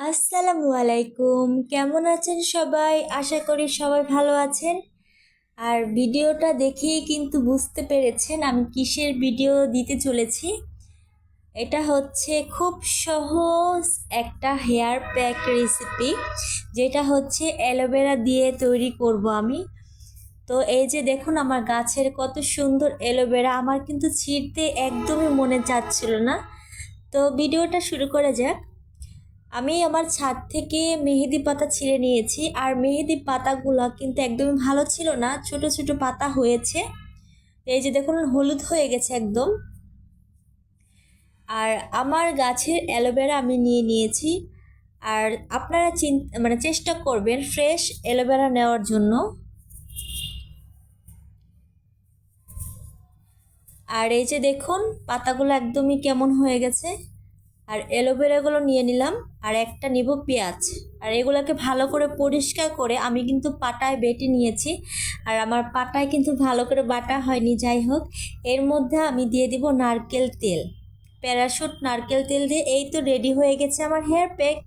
আসসালামু আলাইকুম, কেমন আছেন সবাই? আশা করি সবাই ভালো আছেন। আর ভিডিওটা দেখেই কিন্তু বুঝতে পেরেছেন আমি কিসের ভিডিও দিতে চলেছি। এটা হচ্ছে খুব সহজ একটা হেয়ার প্যাক রেসিপি, যেটা হচ্ছে অ্যালোভেরা দিয়ে তৈরি করব আমি। তো এই যে দেখুন আমার গাছের কত সুন্দর অ্যালোভেরা, আমার কিন্তু ছিঁড়তে একদমই মনে চাচ্ছিল না। তো ভিডিওটা শুরু করা যাক। আমি আমার ছাদ থেকে মেহেদি পাতা ছিঁড়ে নিয়েছি, আর মেহেদি পাতাগুলো কিন্তু একদমই ভালো ছিল না, ছোট ছোট পাতা হয়েছে। এই যে দেখুন হলুদ হয়ে গেছে একদম। আর আমার গাছের অ্যালোভেরা আমি নিয়ে নিয়েছি। আর আপনারা চেষ্টা করবেন ফ্রেশ অ্যালোভেরা নেওয়ার জন্য। আর এই যে দেখুন পাতাগুলো একদমই কেমন হয়ে গেছে। আর অ্যালোভেরাগুলো নিয়ে নিলাম, আর একটা নিব পেঁয়াজ। আর এগুলোকে ভালো করে পরিষ্কার করে আমি কিন্তু পাটায় বেটে নিয়েছি। আর আমার পাটায় কিন্তু ভালো করে বাটা হয়নি, যাই হোক। এর মধ্যে আমি দিয়ে দিব নারকেল তেল, প্যারাশুট নারকেল তেল দিয়ে। এই তো রেডি হয়ে গেছে আমার হেয়ার প্যাক।